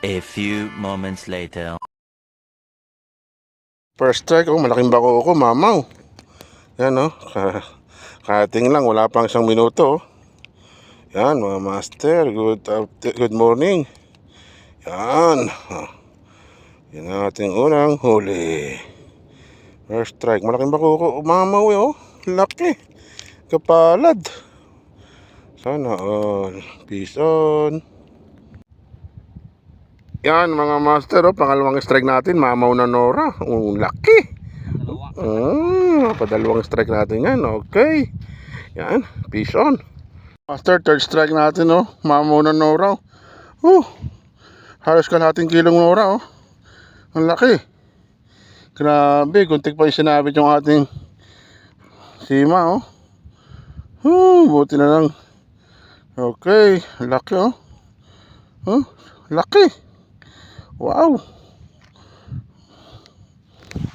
A few moments later. First strike, oh, malaking bako ko, mamaw. Yan, oh. Kating lang, wala pang 1 minuto. Yan, mga master, good morning. Yan. Yan ang ating unang huli. First strike, malaking bako ko, mamaw, oh. Laki. Kapalad. Sana all. Peace on. Yan mga master, oh, pangalawang strike natin, mamaw na Nora. Laki. Padalawang strike natin yan. Okay. Yan, peace on. Master, third strike natin, oh, mamaw na Nora. Halos kalahating kilong Nora, oh. Ang laki. Grabe, kuntik pa yung sinabit yung ating sima, oh. Buti na lang. Okay, laki, oh. Laki. Wow.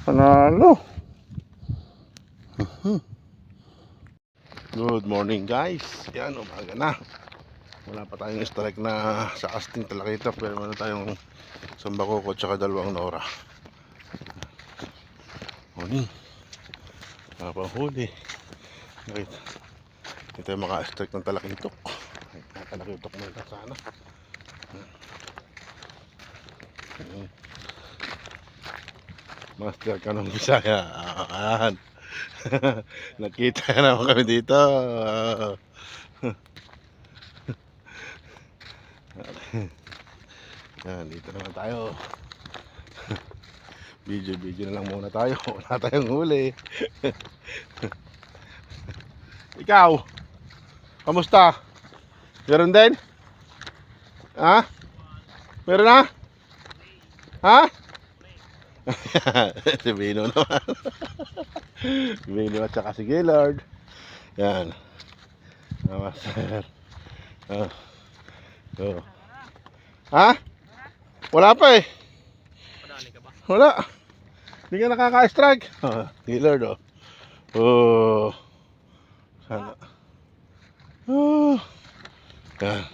Panalo. Good morning guys. Yan, umaga na. Wala pa tayong strike na sa asting talakita, pero meron tayong sambakoko at saka dalawang Nora. Morning. Napahuli. Hindi tayo maka-strike ng talakitok. Talakitok mo na sana. Master ka ng Bisaya. Nakita naman kami dito. Yan, dito naman tayo. Video na lang muna tayo. Wala tayong huli. Ikaw, kamusta? Meron din? Ha? Meron na? Ha? Si Bino naman. Si Bino at saka si Gaylord. Yan. Master. Ha? Wala pa eh. Wala. Hindi ka nakaka-strike. Gaylord, oh. Sana. Yan.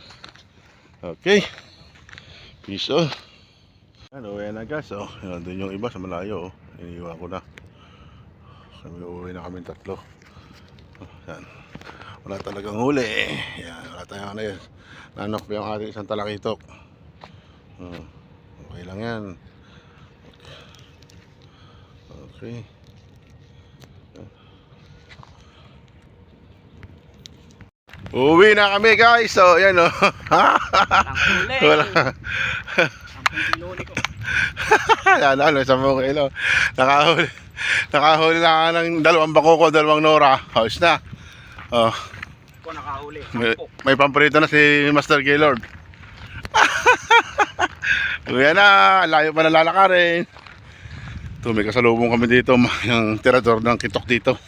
Okay. Peace on. Ano, uwi na guys, oh. Yan, doon yung iba sa malayo, oh. Iniiwan ko na. Kami uwi na kami tatlo. Yan. Wala talagang huli. Yan, wala tayong ano yun. Nanok pa yung ating isang talakitok. Okay lang yan. Okay. Uwi na kami guys. So, yan, oh. Wala. Yan, ano, 10 kilo. Nakahuli na ng 2 bakoko, 2 Nora. Haos na. Oh. Ako nakahuli. May pamprito na si Master Gaylord. Uwi na, layo pa na lalakarin. Ito, may kasalubong kami dito. Yung tirador ng kitok dito.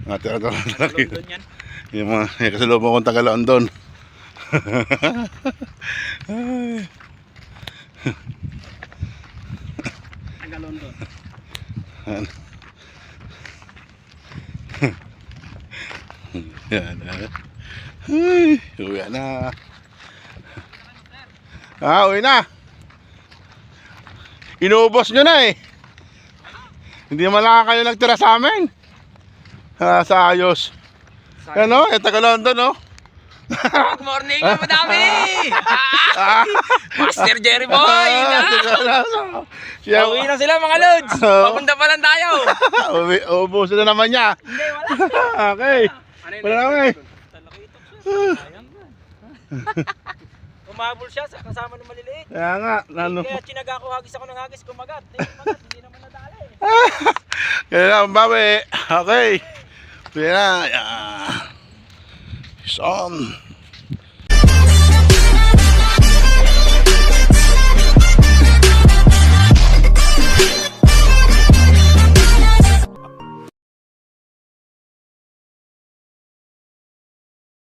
Mga tirador ng kitok. Yung mga kasalubong kong taga-London. Taga-London. Yan. Uwi na. Uwi na. Inuubos nyo na eh. Hindi man lang kayo nagtira sa amin. Sa ayos. Ano? Taga-London, no? Good morning, madami! Master Jerry Boy! Uwi na sila mga lods! Papunta pa lang tayo! Ubusin na naman niya! Hindi, wala! Okay! Wala naman eh! Umabol siya kasama ng maliliit. Kaya nga, kaya tinaga ko hagis ako ng hagis kumagat. Hindi naman nadali. Kaya na, bawi! Okay! Kaya na! Peace on!